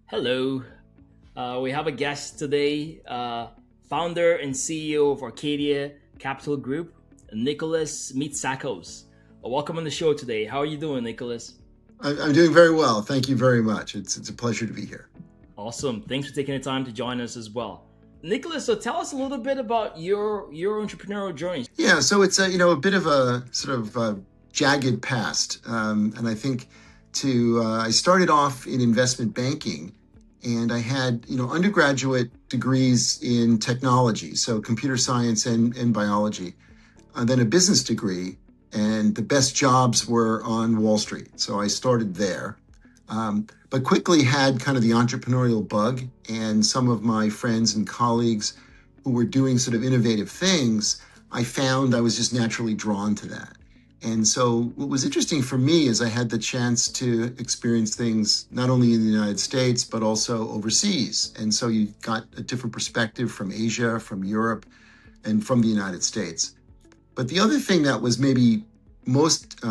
Hello. We have a guest today, founder and CEO of Arcadia Capital Group, Nicholas Mitsakos. Welcome on the show today. How are you doing, Nicholas? I'm doing very well. Thank you very much. It's a pleasure to be here. Awesome. Thanks for taking the time to join us as well. Nicholas, so tell us a little bit about your entrepreneurial journey. Yeah, so it's a bit of a sort of jagged past, and I think I started off in investment banking, and I had undergraduate degrees in technology, so computer science and biology, and then a business degree, and the best jobs were on Wall Street. So I started there, but quickly had kind of the entrepreneurial bug, and some of my friends and colleagues who were doing sort of innovative things, I found I was just naturally drawn to that. And so what was interesting for me is I had the chance to experience things not only in the United States, but also overseas. And so you got a different perspective from Asia, from Europe, and from the United States. But the other thing that was maybe most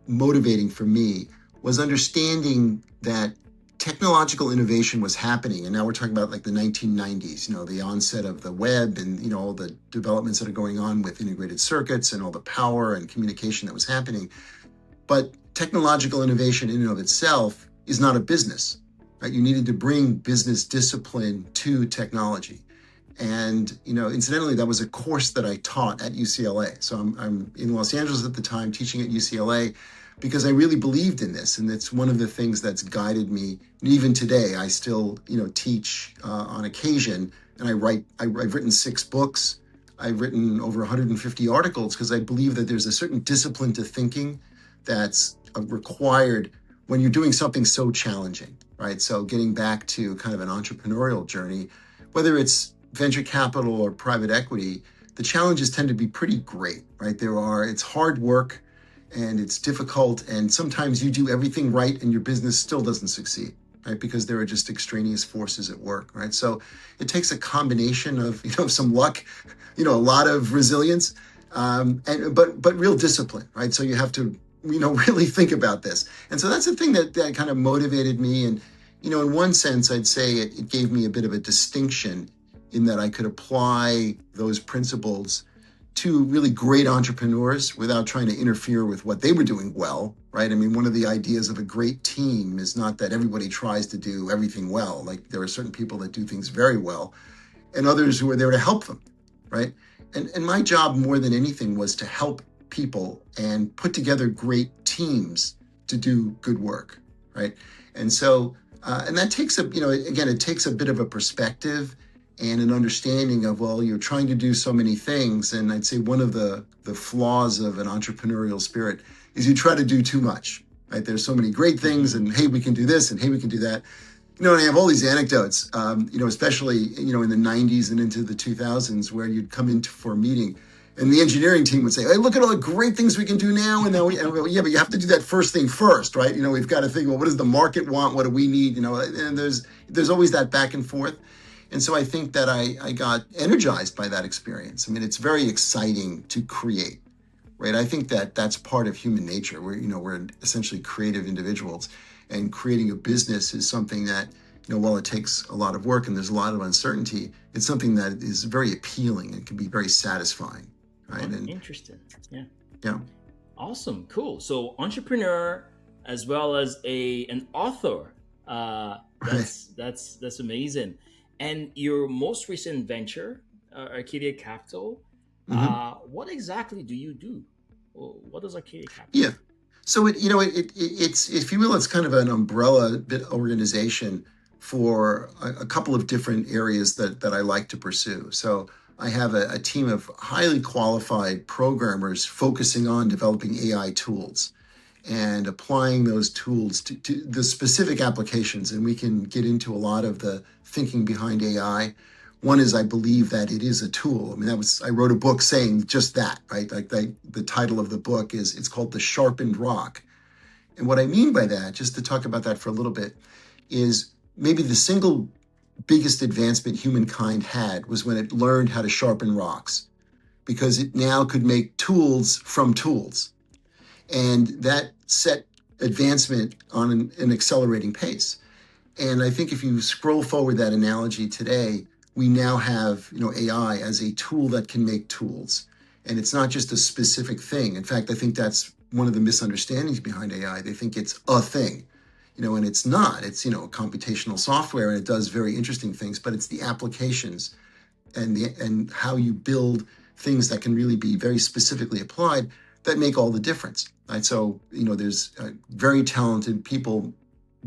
motivating for me was understanding that technological innovation was happening. And now we're talking about like the 1990s, the onset of the web and, all the developments that are going on with integrated circuits and all the power and communication that was happening. But technological innovation in and of itself is not a business, right? You needed to bring business discipline to technology. And, incidentally, that was a course that I taught at UCLA. So I'm in Los Angeles at the time teaching at UCLA because I really believed in this. And it's one of the things that's guided me. And even today, I still, teach on occasion. And I've written 6 books. I've written over 150 articles because I believe that there's a certain discipline to thinking that's required when you're doing something so challenging, right? So getting back to kind of an entrepreneurial journey, whether it's venture capital or private equity, the challenges tend to be pretty great, right? It's hard work and it's difficult. And sometimes you do everything right and your business still doesn't succeed, right? Because there are just extraneous forces at work, right? So it takes a combination of, some luck, a lot of resilience, but real discipline, right? So you have to, really think about this. And so that's the thing that kind of motivated me. And, in one sense, I'd say it gave me a bit of a distinction in that I could apply those principles to really great entrepreneurs without trying to interfere with what they were doing well, right? I mean, one of the ideas of a great team is not that everybody tries to do everything well. Like there are certain people that do things very well and others who are there to help them, right? And my job more than anything was to help people and put together great teams to do good work, right? And so, and that takes again, it takes a bit of a perspective and an understanding of, well, you're trying to do so many things. And I'd say one of the flaws of an entrepreneurial spirit is you try to do too much, right? There's so many great things and hey, we can do this and hey, we can do that. And I have all these anecdotes, especially, in the 90s and into the 2000s where you'd come in for a meeting and the engineering team would say, hey, look at all the great things we can do now. And then yeah, but you have to do that first thing first, right? We've got to think, well, what does the market want? What do we need? And there's always that back and forth. And so I think that I got energized by that experience. I mean, it's very exciting to create, right? I think that that's part of human nature. We're essentially creative individuals, and creating a business is something that, while it takes a lot of work and there's a lot of uncertainty, it's something that is very appealing and can be very satisfying, right? Oh, And interesting. Yeah. yeah, Awesome. Cool. So entrepreneur as well as an author. right. That's amazing. And your most recent venture, Arcadia Capital, Mm-hmm. what exactly do you do? What does Arcadia Capital Yeah. do? So it's, if you will, it's kind of an umbrella bit organization for a couple of different areas that I like to pursue. So I have a team of highly qualified programmers focusing on developing AI tools and applying those tools to the specific applications. And we can get into a lot of the thinking behind AI. One is I believe that it is a tool. I mean, I wrote a book saying just that, right? Like the title of the book it's called The Sharpened Rock. And what I mean by that, just to talk about that for a little bit, is maybe the single biggest advancement humankind had was when it learned how to sharpen rocks, because it now could make tools from tools. And that set advancement on an accelerating pace. And I think if you scroll forward that analogy today, we now have, AI as a tool that can make tools. And it's not just a specific thing. In fact, I think that's one of the misunderstandings behind AI. They think it's a thing, and it's not. It's, computational software, and it does very interesting things, but it's the applications and how you build things that can really be very specifically applied that make all the difference. Right? So, there's very talented people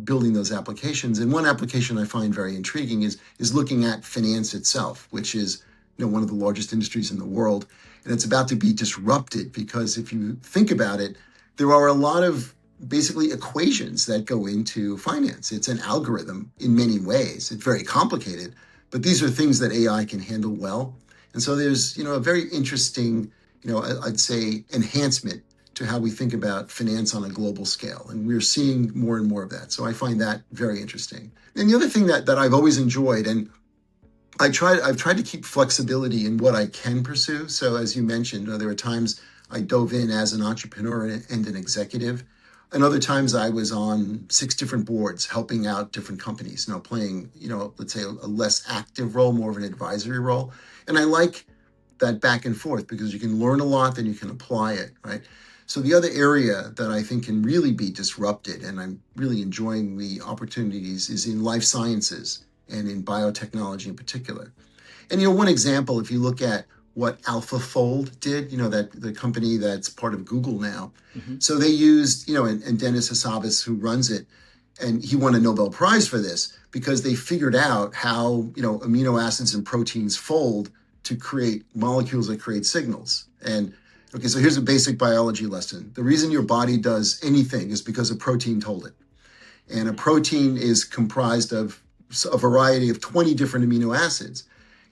building those applications. And one application I find very intriguing is looking at finance itself, which is one of the largest industries in the world. And it's about to be disrupted because if you think about it, there are a lot of basically equations that go into finance. It's an algorithm in many ways. It's very complicated, but these are things that AI can handle well. And so there's, a very interesting, I'd say enhancement to how we think about finance on a global scale. And we're seeing more and more of that. So I find that very interesting. And the other thing that I've always enjoyed, and I've tried to keep flexibility in what I can pursue. So as you mentioned, there are times I dove in as an entrepreneur and an executive. And other times I was on 6 different boards helping out different companies, playing, let's say a less active role, more of an advisory role. And I like that back and forth because you can learn a lot, then you can apply it, right? So the other area that I think can really be disrupted, and I'm really enjoying the opportunities, is in life sciences and in biotechnology in particular. And, one example, if you look at what AlphaFold did, that the company that's part of Google now. Mm-hmm. So they used, and Dennis Hassabis, who runs it, and he won a Nobel Prize for this because they figured out how, amino acids and proteins fold to create molecules that create signals. And okay, so here's a basic biology lesson. The reason your body does anything is because a protein told it. And a protein is comprised of a variety of 20 different amino acids.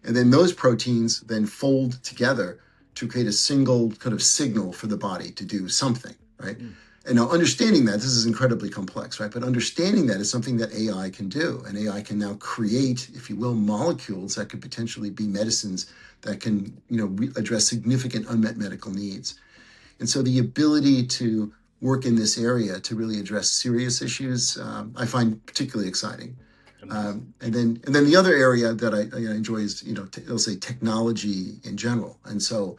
And then those proteins then fold together to create a single kind of signal for the body to do something, right? Mm. And now understanding that, this is incredibly complex, right? But understanding that is something that AI can do. And AI can now create, if you will, molecules that could potentially be medicines that can, address significant unmet medical needs. And so the ability to work in this area to really address serious issues, I find particularly exciting. And then the other area that I enjoy is, I'll say technology in general. And so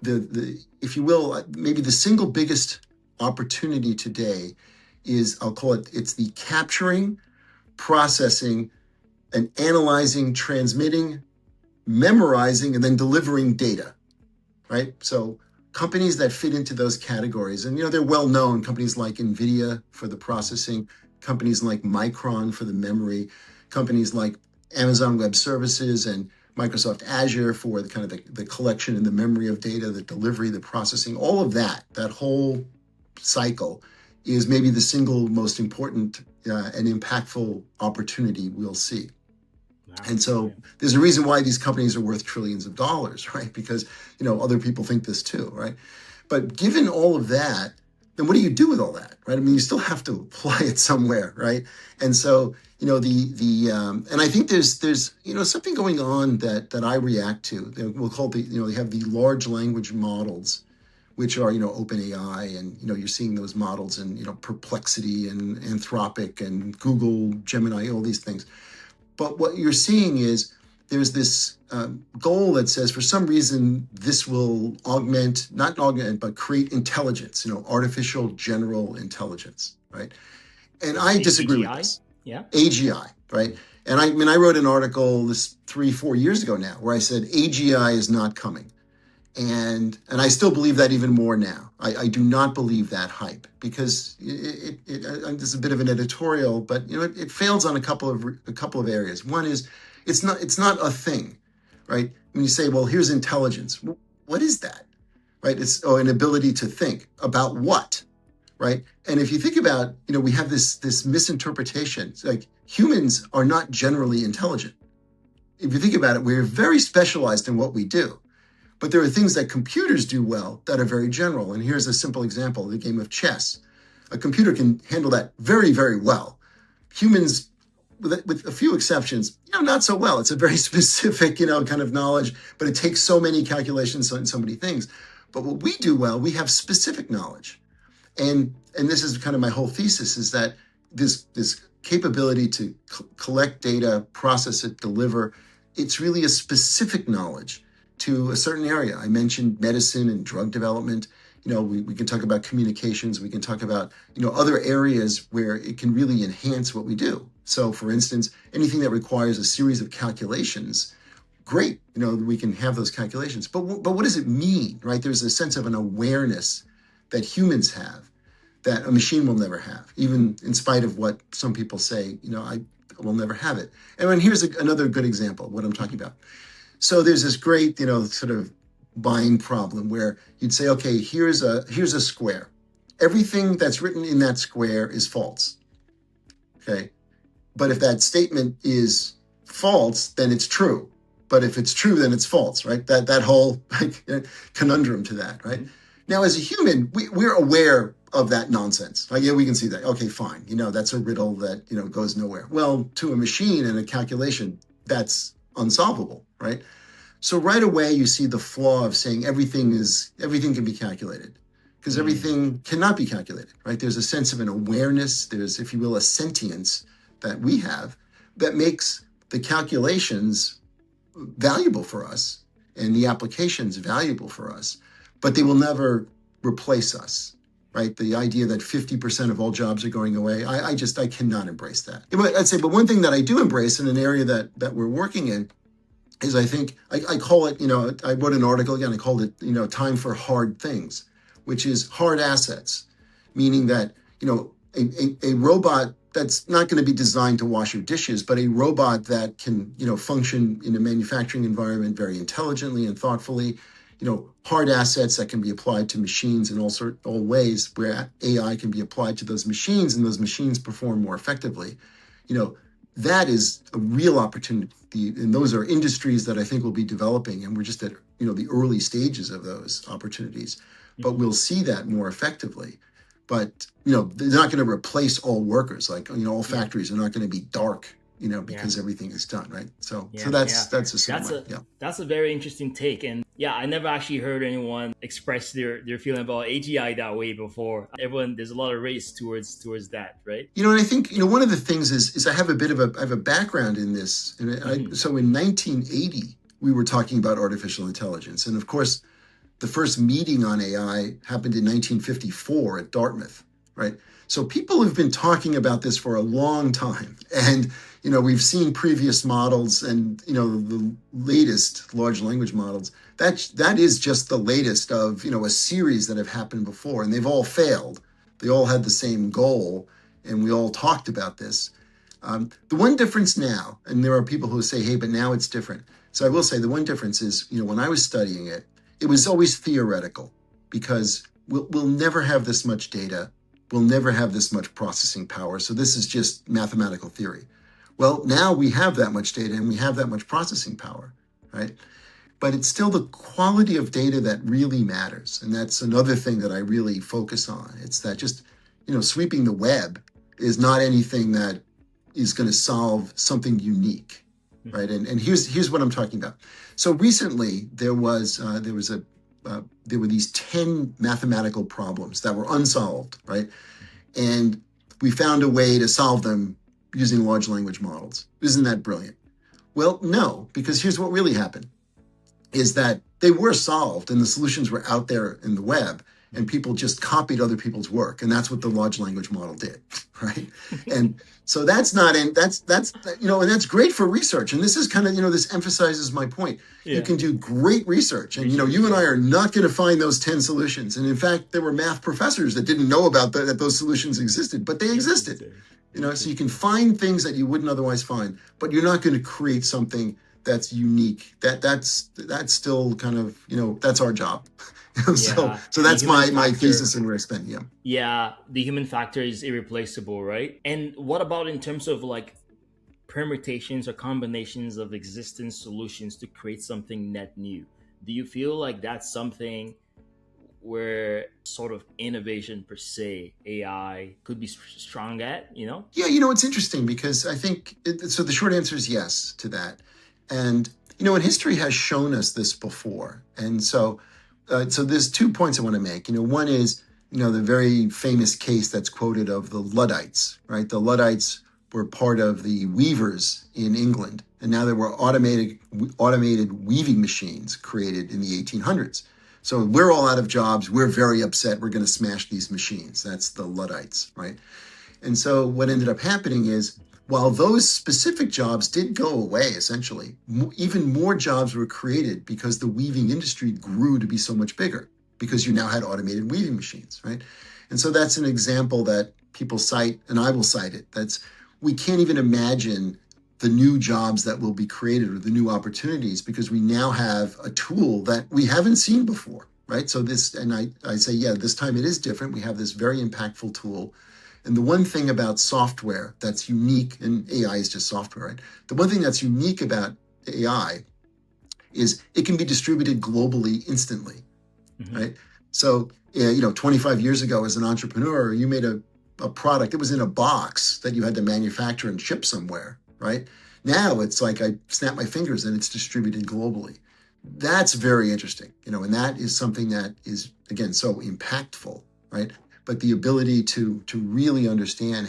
the if you will, maybe the single biggest opportunity today is, I'll call it's the capturing, processing, and analyzing, transmitting, memorizing, and then delivering data, right? So companies that fit into those categories, and they're well known, companies like Nvidia for the processing, companies like Micron for the memory, companies like Amazon Web Services and Microsoft Azure for the kind of the collection and the memory of data, the delivery, the processing, all of that whole cycle is maybe the single most important and impactful opportunity we'll see. Wow. And so there's a reason why these companies are worth trillions of dollars, right? Because, other people think this too, right? But given all of that, then what do you do with all that, right? I mean, you still have to apply it somewhere, right? And so, and I think there's something going on that I react to. We'll call they have the large language models, which are, OpenAI, and, you're seeing those models in, Perplexity and Anthropic and Google, Gemini, all these things. But what you're seeing is there's this goal that says, for some reason, this will not augment, but create intelligence, artificial general intelligence, right? And I disagree with this. Yeah. AGI, right? And I wrote an article 3-4 years ago now where I said AGI is not coming. And I still believe that even more now. I do not believe that hype because it's a bit of an editorial, but it fails on a couple of areas. One is it's not a thing, right? When you say, well, here's intelligence, what is that, right? It's an ability to think about what, right? And if you think about, we have this misinterpretation. It's like humans are not generally intelligent. If you think about it, we're very specialized in what we do. But there are things that computers do well that are very general. And here's a simple example, the game of chess. A computer can handle that very, very well. Humans, with a few exceptions, not so well. It's a very specific, kind of knowledge, but it takes so many calculations and so many things. But what we do well, we have specific knowledge. And this is kind of my whole thesis, is that this capability to collect data, process it, deliver, it's really a specific knowledge to a certain area. I mentioned medicine and drug development. We can talk about communications. We can talk about, other areas where it can really enhance what we do. So for instance, anything that requires a series of calculations, great, we can have those calculations. But what does it mean, right? There's a sense of an awareness that humans have that a machine will never have, even in spite of what some people say, I will never have it. And then here's another good example of what I'm talking about. So there's this great, sort of buying problem where you'd say, okay, here's a square. Everything that's written in that square is false. Okay. But if that statement is false, then it's true. But if it's true, then it's false, right? That whole conundrum to that, right? Mm-hmm. Now, as a human, we're aware of that nonsense. Like, yeah, we can see that. Okay, fine. That's a riddle that, goes nowhere. Well, to a machine and a calculation, that's unsolvable, right? So right away, you see the flaw of saying everything can be calculated, because everything cannot be calculated, right? There's a sense of an awareness. There's, if you will, a sentience that we have that makes the calculations valuable for us and the applications valuable for us, but they will never replace us, right? The idea that 50% of all jobs are going away, I cannot embrace that. I'd say, but one thing that I do embrace in an area that we're working in is, I think, I call it, I wrote an article again, I called it, time for hard things, which is hard assets, meaning that, a robot that's not going to be designed to wash your dishes, but a robot that can, function in a manufacturing environment very intelligently and thoughtfully, hard assets that can be applied to machines in all ways, where AI can be applied to those machines and those machines perform more effectively. That is a real opportunity. And those are industries that I think will be developing, and we're just at, the early stages of those opportunities, but we'll see that more effectively. But, they're not going to replace all workers. Like, all factories are not going to be dark, because everything is done, right? So that's a certain way. That's a very interesting take. And I never actually heard anyone express their feeling about AGI that way before. There's a lot of race towards that, right? And I think, one of the things is I have a background in this. And so in 1980, we were talking about artificial intelligence. And of course, the first meeting on AI happened in 1954 at Dartmouth, right? So people have been talking about this for a long time. And, we've seen previous models and, the latest large language models. That is just the latest of, a series that have happened before, and they've all failed. They all had the same goal, and we all talked about this. The one difference now, and there are people who say, hey, but now it's different. So I will say the one difference is, when I was studying it, it was always theoretical, because we'll never have this much data. We'll never have this much processing power. So this is just mathematical theory. Well, now we have that much data and we have that much processing power, right? But it's still the quality of data that really matters. And that's another thing that I really focus on. It's that just, sweeping the web is not anything that is going to solve something unique, right? And here's what I'm talking about. So recently there were these 10 mathematical problems that were unsolved, right? And we found a way to solve them using large language models. Isn't that brilliant? Well, no, because here's what really happened, is that they were solved and the solutions were out there in the web, and people just copied other people's work. And that's what the large language model did, right? And so that's and that's great for research. And this is kind of, this emphasizes my point. Yeah. You can do great research. And, you and I are not going to find those 10 solutions. And in fact, there were math professors that didn't know about that those solutions existed, but they existed. So you can find things that you wouldn't otherwise find, but you're not going to create something that's unique. That's still kind of, that's our job. So that's my thesis and where I spend. Yeah, the human factor is irreplaceable, right? And what about in terms of like permutations or combinations of existing solutions to create something net new? Do you feel like that's something where sort of innovation per se, AI could be strong at, Yeah, it's interesting because I think, so the short answer is yes to that. And, and history has shown us this before. And so there's 2 points I want to make. One is the very famous case that's quoted of the Luddites, right? The Luddites were part of the weavers in England, and now there were automated weaving machines created in the 1800s. So we're all out of jobs. We're very upset. We're going to smash these machines. That's the Luddites, right? And so what ended up happening is, while those specific jobs did go away, essentially, even more jobs were created because the weaving industry grew to be so much bigger, because you now had automated weaving machines, right? And so that's an example that people cite, and I will cite it. We can't even imagine the new jobs that will be created or the new opportunities, because we now have a tool that we haven't seen before, right? So I say, yeah, this time it is different. We have this very impactful tool. And the one thing about software that's unique, and AI is just software, right? The one thing that's unique about AI is it can be distributed globally instantly, right? So, 25 years ago as an entrepreneur, you made a product, it was in a box that you had to manufacture and ship somewhere, right? Now it's like I snap my fingers and it's distributed globally. That's very interesting, and that is something that is, again, so impactful, right? But the ability to really understand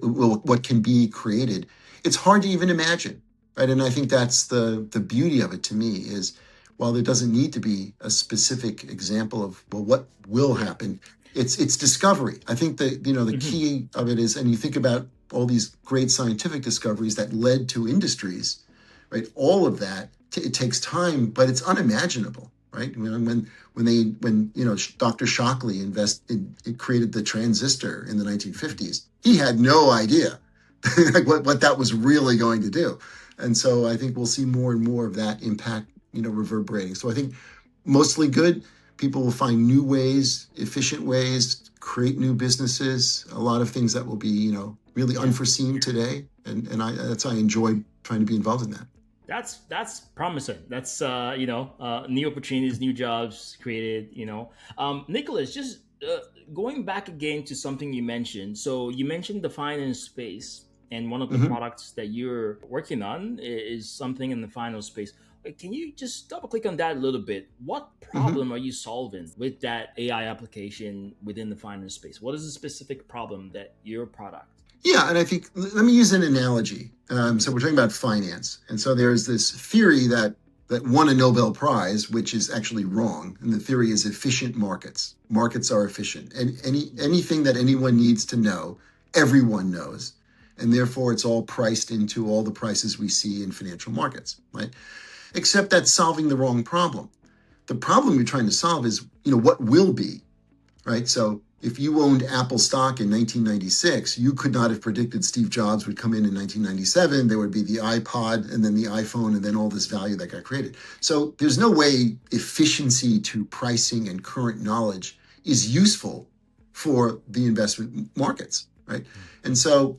what can be created, it's hard to even imagine, right? And I think that's the beauty of it to me is, while there doesn't need to be a specific example of, well, what will happen, it's discovery. I think the key of it is, and you think about all these great scientific discoveries that led to industries, right? All of that, it takes time, but it's unimaginable, right? When Dr. Shockley created the transistor in the 1950s, he had no idea like what that was really going to do. And so I think we'll see more and more of that impact, reverberating. So I think mostly good. People will find new ways, efficient ways, create new businesses, a lot of things that will be, really unforeseen today. And I enjoy trying to be involved in that. That's promising. That's new opportunities, new jobs created. Nicholas, just going back again to something you mentioned. So you mentioned the finance space, and one of the products that you're working on is something in the finance space. Can you just double click on that a little bit? What problem are you solving with that AI application within the finance space? What is the specific problem that your product? Yeah, and I think, let me use an analogy. So we're talking about finance. And so there's this theory that won a Nobel Prize, which is actually wrong. And the theory is efficient markets. Markets are efficient. And anything that anyone needs to know, everyone knows. And therefore, it's all priced into all the prices we see in financial markets, right? Except that's solving the wrong problem. The problem you're trying to solve is, what will be, right? So if you owned Apple stock in 1996, you could not have predicted Steve Jobs would come in 1997. There would be the iPod and then the iPhone and then all this value that got created. So there's no way efficiency to pricing and current knowledge is useful for the investment markets, right? And so,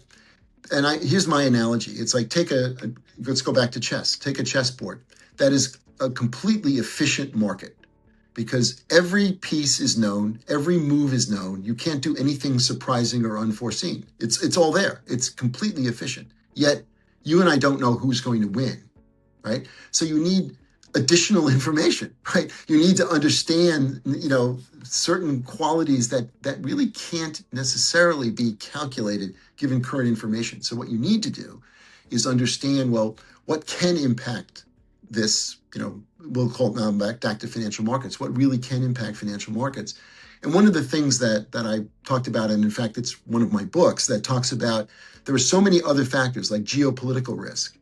here's my analogy. It's like, let's go back to chess. Take a chessboard. That is a completely efficient market, because every piece is known, every move is known. You can't do anything surprising or unforeseen. It's all there. It's completely efficient. Yet you and I don't know who's going to win, right? So you need additional information, right? You need to understand, certain qualities that really can't necessarily be calculated given current information. So what you need to do is understand, well, what can impact this, we'll call it now back to financial markets, what really can impact financial markets. And one of the things that I talked about, and in fact, it's one of my books that talks about, there are so many other factors like geopolitical risk.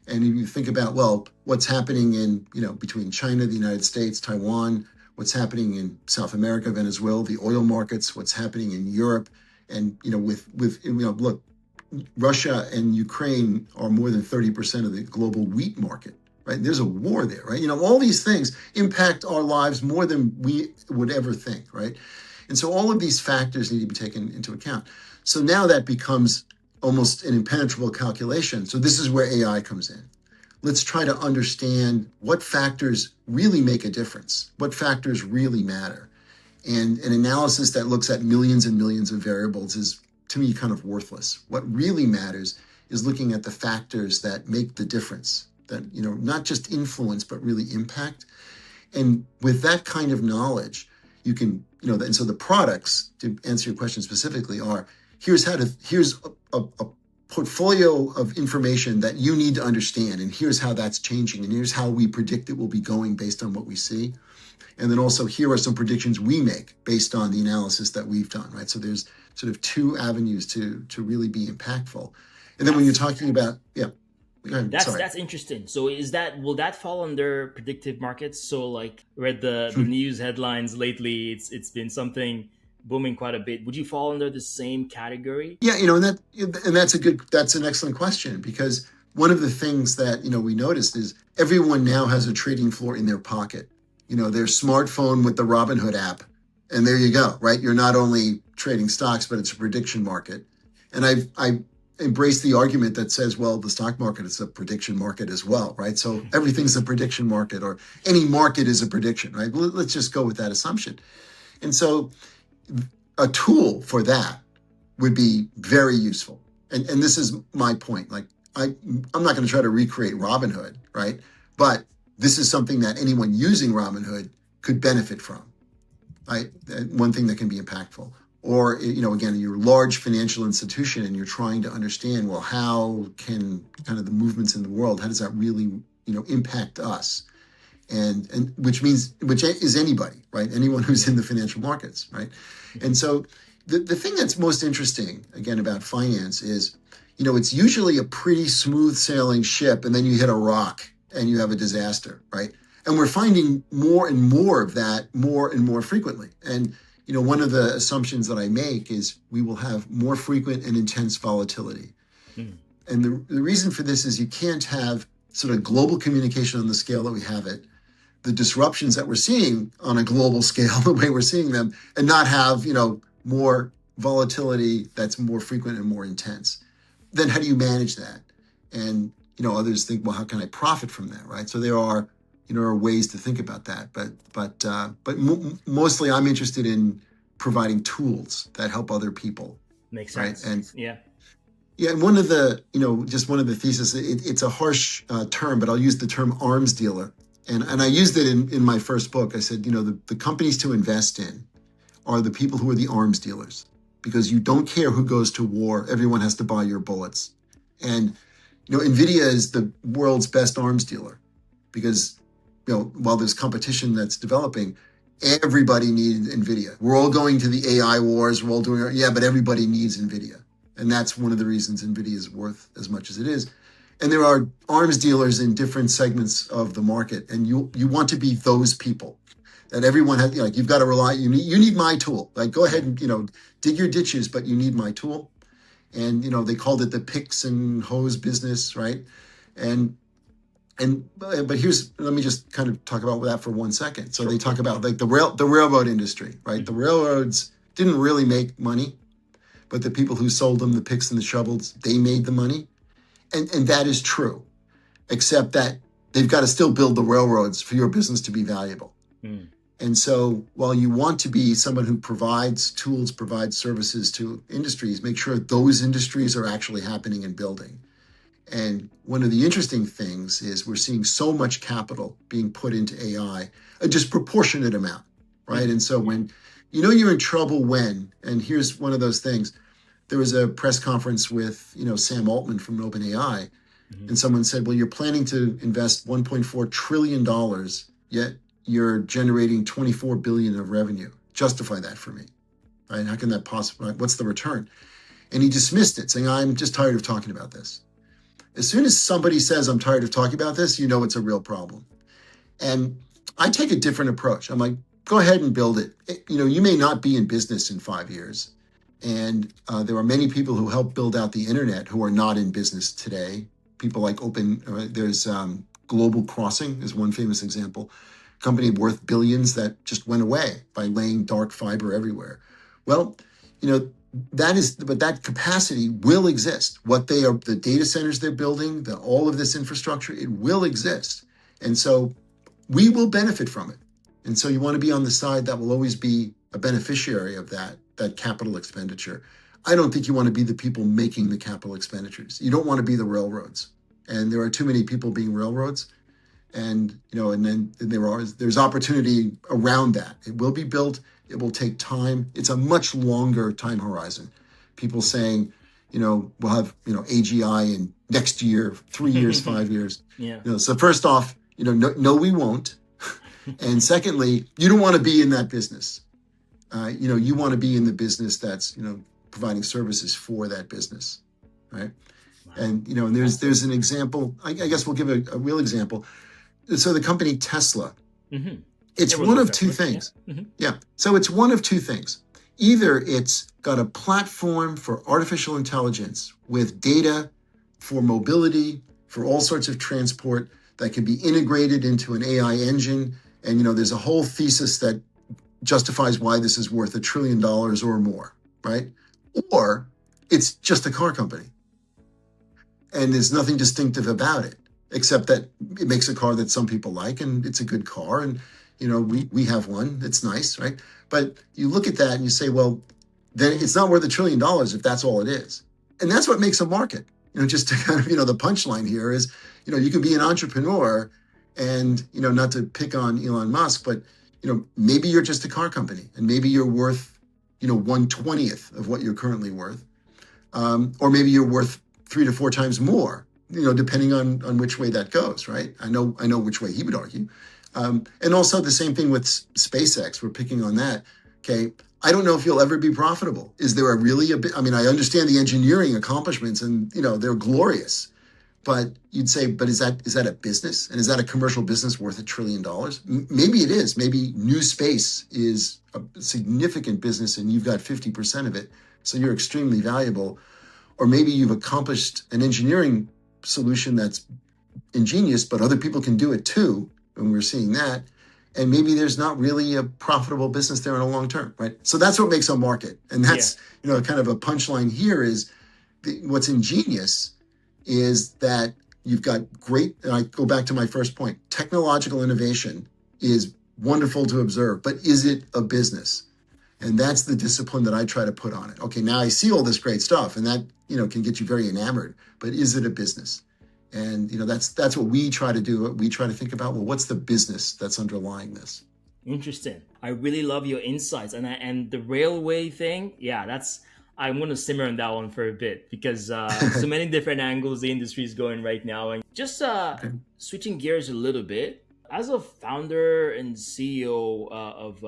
And you think about, well, what's happening in, between China, the United States, Taiwan, what's happening in South America, Venezuela, the oil markets, what's happening in Europe. And, look, Russia and Ukraine are more than 30% of the global wheat market, right? There's a war there, right? All these things impact our lives more than we would ever think, right? And so all of these factors need to be taken into account. So now that becomes almost an impenetrable calculation. So this is where AI comes in. Let's try to understand what factors really make a difference, what factors really matter. And an analysis that looks at millions and millions of variables is, to me, kind of worthless. What really matters is looking at the factors that make the difference, that, not just influence, but really impact. And with that kind of knowledge, you can, and so the products, to answer your question specifically, are here's a portfolio of information that you need to understand, and here's how that's changing, and here's how we predict it will be going based on what we see. And then also here are some predictions we make based on the analysis that we've done, right? So there's sort of two avenues to really be impactful. And then when you're talking about, that's interesting. So will that fall under predictive markets? So like read the news headlines lately, it's been something booming quite a bit. Would you fall under the same category? Yeah, and that's an excellent question, because one of the things that we noticed is everyone now has a trading floor in their pocket. Their smartphone with the Robinhood app, and there you go, right? You're not only trading stocks, but it's a prediction market. And I embrace the argument that says, well, the stock market is a prediction market as well, right? So everything's a prediction market, or any market is a prediction, right? Let's just go with that assumption. And so a tool for that would be very useful. And this is my point. Like, I'm not going to try to recreate Robinhood, right? But this is something that anyone using Robinhood could benefit from, right? One thing that can be impactful. Or, again, you're a large financial institution and you're trying to understand, well, how can kind of the movements in the world, how does that really, impact us? And which is anybody, right? Anyone who's in the financial markets, right? And so the thing that's most interesting, again, about finance is, it's usually a pretty smooth sailing ship, and then you hit a rock and you have a disaster, right? And we're finding more and more of that more and more frequently. And one of the assumptions that I make is we will have more frequent and intense volatility. And the reason for this is you can't have sort of global communication on the scale that we have it, the disruptions that we're seeing on a global scale, the way we're seeing them, and not have, more volatility that's more frequent and more intense. Then how do you manage that? And, others think, well, how can I profit from that, right? So there are ways to think about that, but mostly I'm interested in providing tools that help other people. Makes sense. Right? And yeah, and one of the just one of the thesis, it's a harsh term, but I'll use the term arms dealer, and I used it in my first book. I said, the companies to invest in are the people who are the arms dealers, because you don't care who goes to war, everyone has to buy your bullets. And Nvidia is the world's best arms dealer, because while there's competition that's developing, everybody needs Nvidia. We're all going to the AI wars. We're all doing, but everybody needs Nvidia. And that's one of the reasons Nvidia is worth as much as it is. And there are arms dealers in different segments of the market. And you want to be those people that everyone has, you've got to rely, you need my tool. Like, go ahead and, dig your ditches, but you need my tool. And, they called it the picks and hose business, right? But let me just kind of talk about that for 1 second. So they talk about like the railroad industry, right? The railroads didn't really make money, but the people who sold them the picks and the shovels, they made the money. And that is true, except that they've got to still build the railroads for your business to be valuable. And so while you want to be someone who provides tools, provides services to industries, make sure those industries are actually happening and building. And one of the interesting things is we're seeing so much capital being put into AI, a disproportionate amount, right? And so when you're in trouble and here's one of those things, there was a press conference with, Sam Altman from OpenAI, and someone said, well, you're planning to invest $1.4 trillion, yet you're generating 24 billion of revenue. Justify that for me, right? How can that possibly, what's the return? And he dismissed it, saying, I'm just tired of talking about this. As soon as somebody says, I'm tired of talking about this, it's a real problem. And I take a different approach. I'm like, go ahead and build it. You may not be in business in 5 years. And there are many people who helped build out the internet who are not in business today. People like there's Global Crossing is one famous example. A company worth billions that just went away by laying dark fiber everywhere. Well, but that capacity will exist. What they are, the data centers they're building, all of this infrastructure, it will exist. And so we will benefit from it. And so you want to be on the side that will always be a beneficiary of that capital expenditure. I don't think you want to be the people making the capital expenditures. You don't want to be the railroads. And there are too many people being railroads. And, and then there's opportunity around that. It will be built. It will take time. It's a much longer time horizon. People saying, we'll have, AGI in next year, 3 years, 5 years. Yeah. So first off, no, we won't. And secondly, you don't want to be in that business. You want to be in the business that's, providing services for that business, right? Wow. And, and there's an example, I guess we'll give a real example. So the company Tesla, mm-hmm. It's one of two things. Yeah. Mm-hmm. Yeah. So it's one of two things. Either it's got a platform for artificial intelligence with data for mobility, for all sorts of transport that can be integrated into an AI engine. And, there's a whole thesis that justifies why this is worth $1 trillion or more, right? Or it's just a car company. And there's nothing distinctive about it, except that it makes a car that some people like, and it's a good car. And, we have one. It's nice, right? But you look at that and you say, well, then it's not worth $1 trillion if that's all it is. And that's what makes a market. Just to kind of, the punchline here is, you can be an entrepreneur and, not to pick on Elon Musk, but, maybe you're just a car company and maybe you're worth, 1/20th of what you're currently worth. Or maybe you're worth 3 to 4 times more, depending on which way that goes, right? I know which way he would argue. And also the same thing with SpaceX. We're picking on that. Okay. I don't know if you'll ever be profitable. Is there I understand the engineering accomplishments and, they're glorious, but you'd say, but is that a business? And is that a commercial business worth $1 trillion? Maybe it is. Maybe new space is a significant business and you've got 50% of it. So you're extremely valuable. Or maybe you've accomplished an engineering solution that's ingenious, but other people can do it too. And we're seeing that. And maybe there's not really a profitable business there in a long term, right? So that's what makes a market. And that's, kind of a punchline here is what's ingenious is that you've got great, and I go back to my first point, technological innovation is wonderful to observe, but is it a business? And that's the discipline that I try to put on it. Okay, now I see all this great stuff and that, can get you very enamored, but is it a business? And, that's what we try to do. We try to think about, well, what's the business that's underlying this? Interesting. I really love your insights. And the railway thing, I'm going to simmer on that one for a bit because so many different angles the industry is going right now. And just switching gears a little bit, as a founder and CEO of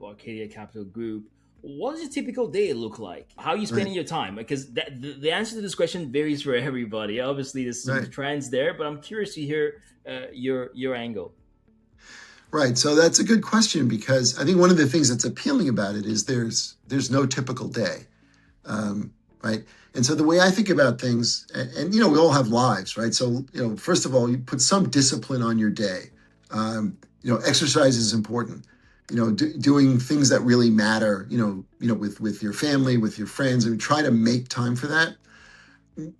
Arcadia Capital Group, what does a typical day look like? How are you spending your time? Because the answer to this question varies for everybody. Obviously, there's some trends there, but I'm curious to hear your angle. Right. So that's a good question because I think one of the things that's appealing about it is there's no typical day, right? And so the way I think about things, and we all have lives, right? So, first of all, you put some discipline on your day. Exercise is important. Doing things that really matter, with your family, with your friends, and try to make time for that.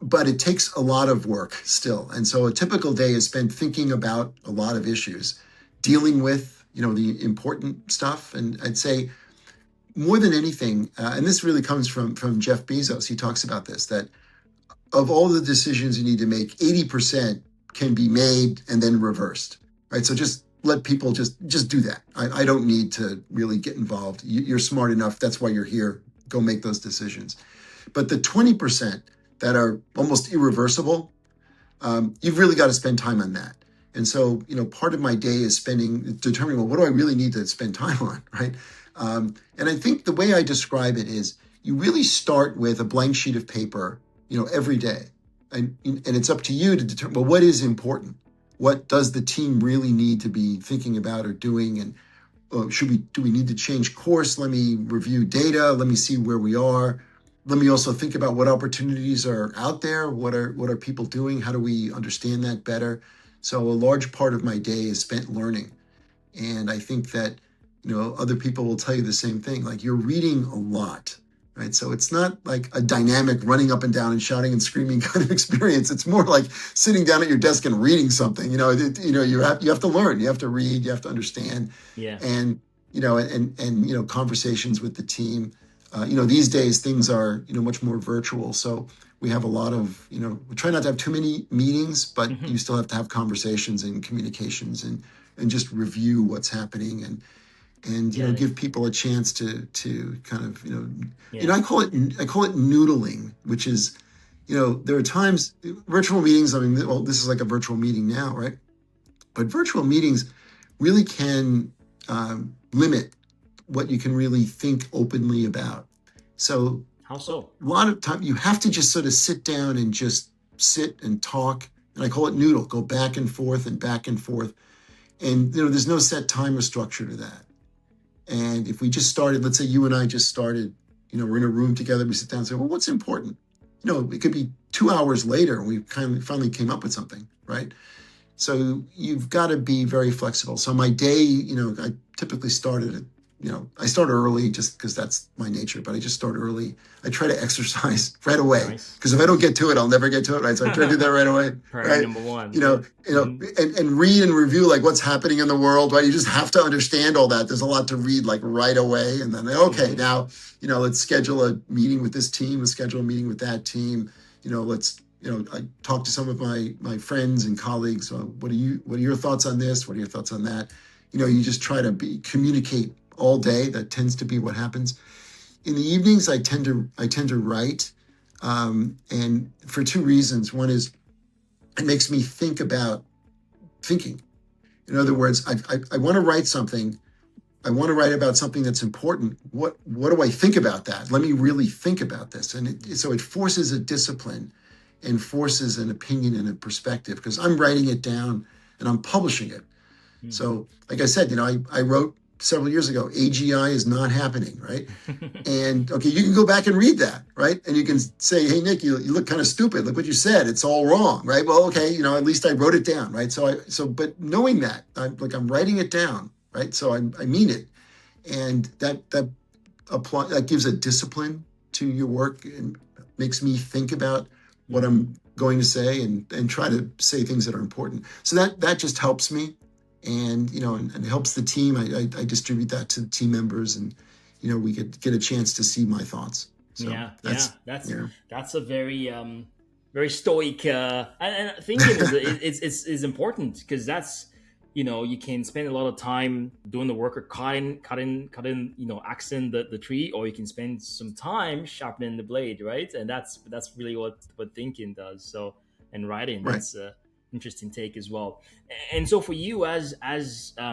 But it takes a lot of work still. And so a typical day is spent thinking about a lot of issues, dealing with, the important stuff. And I'd say more than anything, and this really comes from Jeff Bezos, he talks about this, that of all the decisions you need to make, 80% can be made and then reversed, right? So just let people just do that. I don't need to really get involved. You're smart enough. That's why you're here. Go make those decisions. But the 20% that are almost irreversible, you've really got to spend time on that. And so, part of my day is determining, well, what do I really need to spend time on, right? And I think the way I describe it is you really start with a blank sheet of paper, every day. And it's up to you to determine, well, what is important? What does the team really need to be thinking about or doing? And do we need to change course? Let me review data. Let me see where we are. Let me also think about what opportunities are out there. What are people doing? How do we understand that better? So a large part of my day is spent learning. And I think that, other people will tell you the same thing. Like you're reading a lot, right? So it's not like a dynamic running up and down and shouting and screaming kind of experience. It's more like sitting down at your desk and reading something. You have to learn. You have to read. You have to understand. Yeah. And conversations with the team. These days things are much more virtual. So We have a lot of, we try not to have too many meetings, but Hmm. you still have to have conversations and communications and just review what's happening and Get it. give people a chance to kind of Yeah. I call it noodling, which is there are times virtual meetings. I mean, well, this is like a virtual meeting now, right? But virtual meetings really can limit what you can really think openly about. So How a so? lot of time you have to just sort of sit down and just sit and talk. And I call it noodle, go back and forth and back and forth. And there's no set time or structure to that. And if we just started, let's say you and I just started, we're in a room together, we sit down and say, well, what's important? It could be 2 hours later and we kind of finally came up with something, right? So you've got to be very flexible. So my day, I typically started at, I start early just because that's my nature, but I just start early. I try to exercise right away Nice. because if I don't get to it, I'll never get to it, right? So I try to do that right away, Priority right? number one. You Yeah. know, Hmm. and read and review like what's happening in the world, right? You just have to understand all that. There's a lot to read like right away. And then, okay, Hmm. now, let's schedule a meeting with this team, let's schedule a meeting with that team. Let's I talk to some of my friends and colleagues. What are your thoughts on this? What are your thoughts on that? You just try to communicate all day. That tends to be what happens. In the evenings, I tend to write, and for two reasons. One is it makes me think about thinking. In other words, I want to write something. I want to write about something that's important. What do I think about that? Let me really think about this. And so it forces a discipline and forces an opinion and a perspective because I'm writing it down and I'm publishing it. So, like I said, I wrote several years ago, AGI is not happening, right? And okay, you can go back and read that, right? And you can say, hey, Nick, you look kind of stupid. Look what you said. It's all wrong, right? Well, okay, at least I wrote it down, right? But knowing that, I'm writing it down, right? So I mean it. And that gives a discipline to your work and makes me think about what Hmm. I'm going to say and try to say things that are important. So that just helps me, and it helps the team. I distribute that to the team members, and we get a chance to see my thoughts. So Yeah, yeah, that's that's yeah. that's a very very stoic and thinking is important because that's you can spend a lot of time doing the work or cutting axing the tree, or you can spend some time sharpening the blade, right? And that's really what thinking does. So and writing, Right. that's a interesting take as well. And so for you as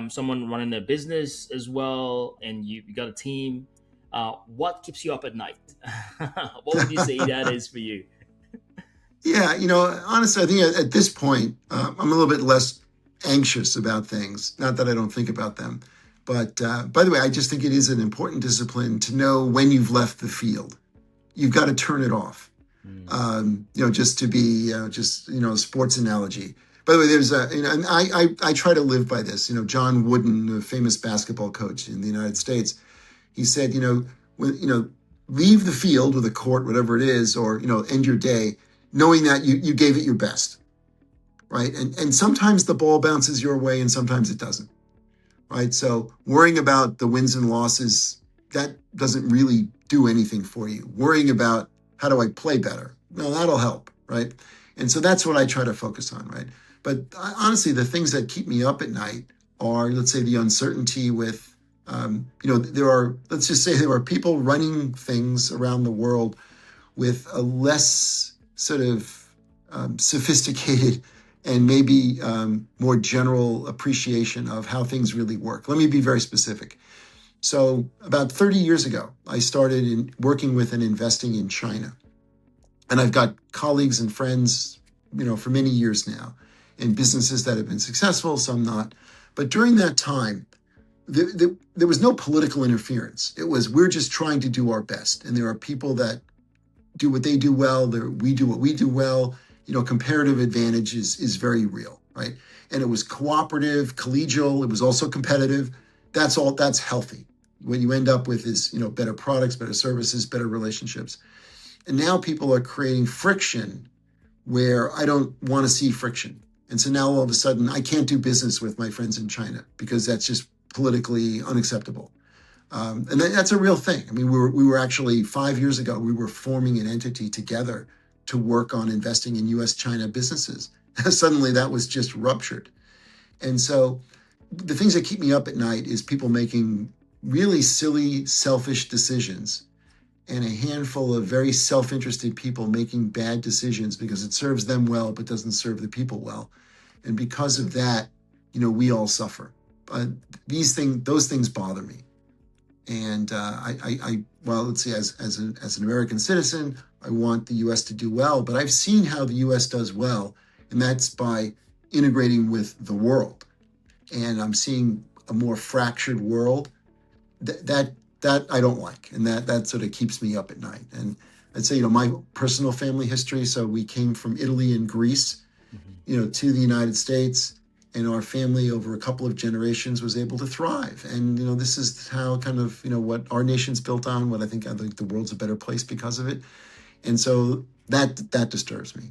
someone running a business as well, and you got a team, what keeps you up at night? What would you say that is for you? Yeah, honestly, I think at this point, I'm a little bit less anxious about things. Not that I don't think about them, but by the way, I just think it is an important discipline to know when you've left the field. You've got to turn it off. Mm. Just to be just a sports analogy. By the way, there's and I try to live by this. John Wooden, the famous basketball coach in the United States, he said, when, leave the field or the court, whatever it is, or end your day knowing that you gave it your best, right? And sometimes the ball bounces your way, and sometimes it doesn't, right? So worrying about the wins and losses, that doesn't really do anything for you. Worrying about how do I play better, no, that'll help, right? And so that's what I try to focus on, right? But honestly, the things that keep me up at night are, let's say, the uncertainty with, let's just say there are people running things around the world with a less sort of sophisticated and maybe more general appreciation of how things really work. Let me be very specific. So about 30 years ago, I started working with and investing in China. And I've got colleagues and friends, for many years now in businesses that have been successful, some not. But during that time, there was no political interference. It was, we're just trying to do our best. And there are people that do what they do well. We do what we do well. Comparative advantage is very real, right? And it was cooperative, collegial. It was also competitive. That's healthy. What you end up with is, better products, better services, better relationships. And now people are creating friction where I don't want to see friction. And so now all of a sudden I can't do business with my friends in China because that's just politically unacceptable. And that's a real thing. I mean, we were actually 5 years ago, we were forming an entity together to work on investing in US-China businesses. Suddenly that was just ruptured. And so the things that keep me up at night is people making really silly, selfish decisions, and a handful of very self-interested people making bad decisions because it serves them well but doesn't serve the people well. And because of that, we all suffer. Those things bother me. And well, let's see, as an American citizen, I want the U.S. to do well, but I've seen how the U.S. does well, and that's by integrating with the world. And I'm seeing a more fractured world that I don't like, and that sort of keeps me up at night. And I'd say, my personal family history. So we came from Italy and Greece, to the United States. And our family over a couple of generations was able to thrive. And, this is how kind of, what our nation's built on, I think the world's a better place because of it. And so that disturbs me.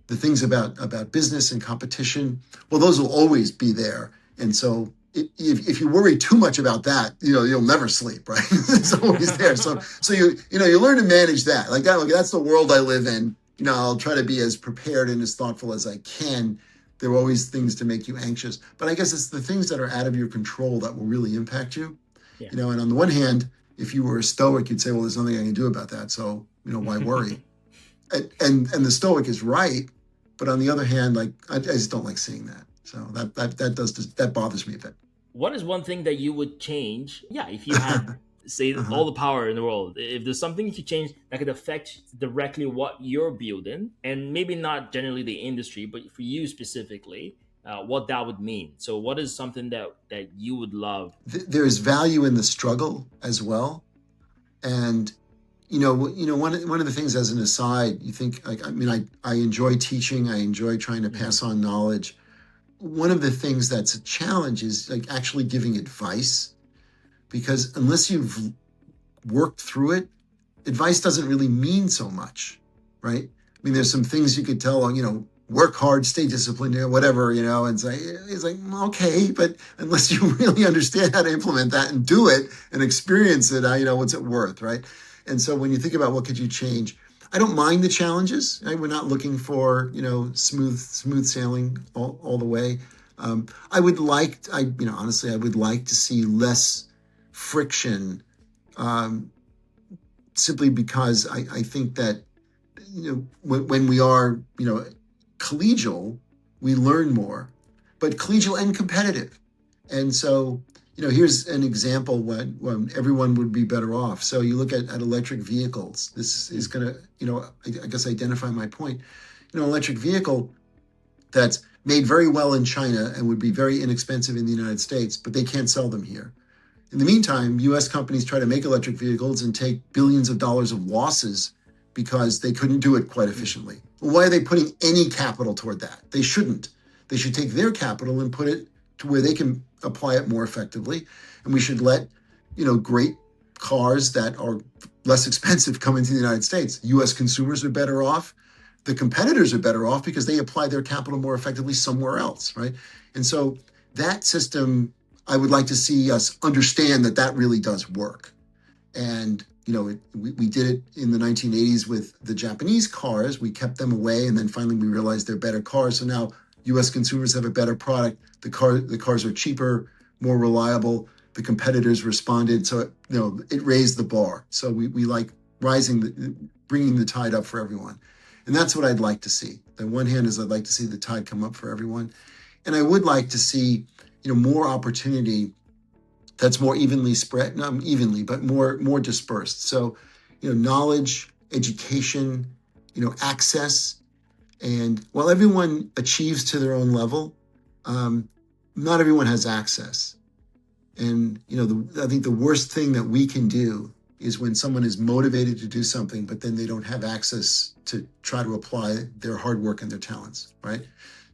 The things about business and competition, well, those will always be there. And so if you worry too much about that, you'll never sleep, right? It's always there. So you learn to manage that. Like that's the world I live in. I'll try to be as prepared and as thoughtful as I can. There are always things to make you anxious, but I guess it's the things that are out of your control that will really impact you. Yeah. And on the one hand, if you were a stoic, you'd say, well, there's nothing I can do about that. So, why worry? and the stoic is right. But on the other hand, I just don't like seeing that. So that bothers me a bit. What is one thing that you would change? Yeah. If you had say all the power in the world, if there's something you could change that could affect directly what you're building, and maybe not generally the industry, but for you specifically, what that would mean. So what is something that you would love? There's value in the struggle as well. And, one of the things as an aside, you think, I enjoy teaching. I enjoy trying to pass on knowledge. One of the things that's a challenge is actually giving advice. Because unless you've worked through it, advice doesn't really mean so much, right? There's some things you could tell, work hard, stay disciplined, whatever, and it's like, okay, but unless you really understand how to implement that and do it and experience it, what's it worth, right? And so when you think about what could you change, I don't mind the challenges. Right? We're not looking for, smooth sailing all the way. Honestly, I would like to see less friction, simply because I think that when we are collegial, we learn more, but collegial and competitive. And so here's an example when everyone would be better off. So you look at electric vehicles. This is going to I guess identify my point. Electric vehicle that's made very well in China and would be very inexpensive in the United States, but they can't sell them here. In the meantime, U.S. companies try to make electric vehicles and take billions of dollars of losses because they couldn't do it quite efficiently. Well, why are they putting any capital toward that? They shouldn't. They should take their capital and put it to where they can apply it more effectively. And we should let, great cars that are less expensive come into the United States. U.S. consumers are better off. The competitors are better off because they apply their capital more effectively somewhere else, right? And so that system, I would like to see us understand that really does work. And, we did it in the 1980s with the Japanese cars. We kept them away, and then finally we realized they're better cars. So now U.S. consumers have a better product. The cars are cheaper, more reliable. The competitors responded. So, it raised the bar. So we like bringing the tide up for everyone. And that's what I'd like to see. On one hand is I'd like to see the tide come up for everyone. And I would like to see more opportunity that's more evenly spread, not evenly, but more dispersed. So, knowledge, education, access. And while everyone achieves to their own level, not everyone has access. And, I think the worst thing that we can do is when someone is motivated to do something, but then they don't have access to try to apply their hard work and their talents, right?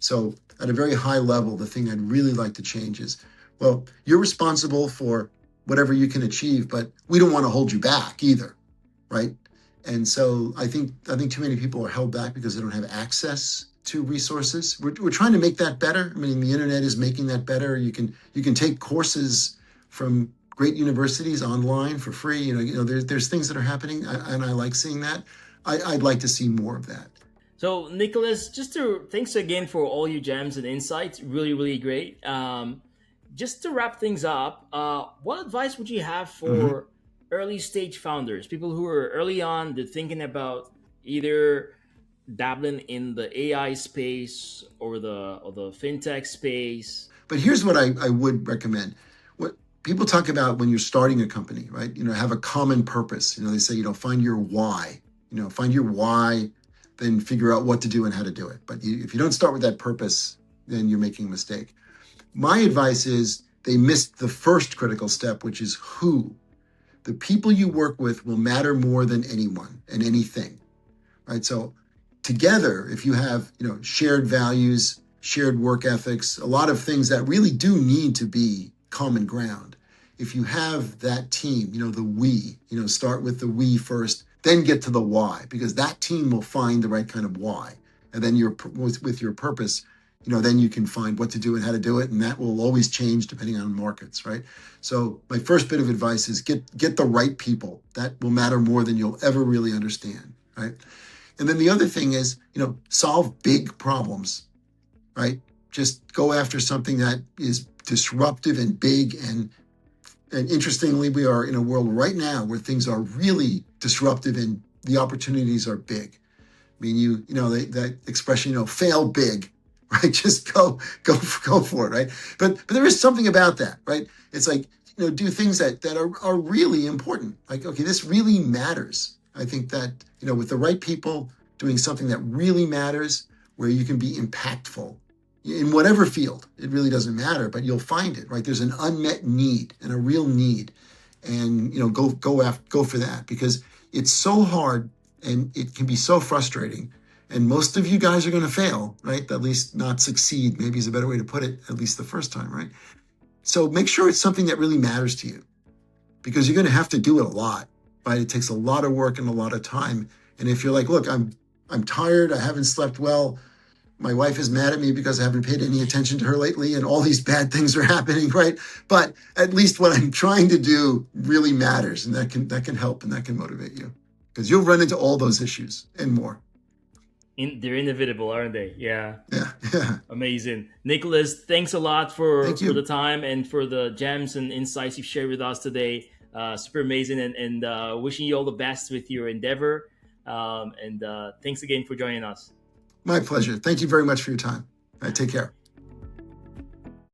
So at a very high level, the thing I'd really like to change is, well, you're responsible for whatever you can achieve, but we don't want to hold you back either, right? And so I think too many people are held back because they don't have access to resources. We're trying to make that better. The internet is making that better. You can take courses from great universities online for free. There's things that are happening, and I like seeing that. I'd like to see more of that. So, Nicholas, thanks again for all your gems and insights. Really, really great. Just to wrap things up, what advice would you have Mhm. for early stage founders, people who are early on, they're thinking about either dabbling in the AI space or the fintech space? But here's what I would recommend. What people talk about when you're starting a company, right? Have a common purpose. They say, find your why. Find your why, then figure out what to do and how to do it. But if you don't start with that purpose, then you're making a mistake. My advice is they missed the first critical step, which is who. The people you work with will matter more than anyone and anything, right? So together, if you have, shared values, shared work ethics, a lot of things that really do need to be common ground. If you have that team, the we, start with the we first, then get to the why, because that team will find the right kind of why. And then with your purpose, then you can find what to do and how to do it. And that will always change depending on markets, right? So my first bit of advice is get the right people. That will matter more than you'll ever really understand, right? And then the other thing is, solve big problems, right? Just go after something that is disruptive and big. And interestingly, we are in a world right now where things are really disruptive and the opportunities are big. I mean, that expression, fail big, right? Just go for it, right? But there is something about that, right? It's like, do things that are really important. Like, okay, this really matters. I think that, with the right people doing something that really matters, where you can be impactful in whatever field, it really doesn't matter, but you'll find it, right? There's an unmet need and a real need. And, go for that, because it's so hard and it can be so frustrating. And most of you guys are going to fail, right? At least not succeed, maybe is a better way to put it, at least the first time, right? So make sure it's something that really matters to you, because you're going to have to do it a lot, right? It takes a lot of work and a lot of time. And if you're like, look, I'm tired, I haven't slept well, my wife is mad at me because I haven't paid any attention to her lately, and all these bad things are happening, right? But at least what I'm trying to do really matters, and that can help and that can motivate you, because you'll run into all those issues and more. They're inevitable, aren't they? Yeah. Yeah. Amazing. Nicholas, thanks a lot for Thank you. the time and for the gems and insights you've shared with us today. Super amazing, and wishing you all the best with your endeavor. And thanks again for joining us. My pleasure. Thank you very much for your time. All right, take care.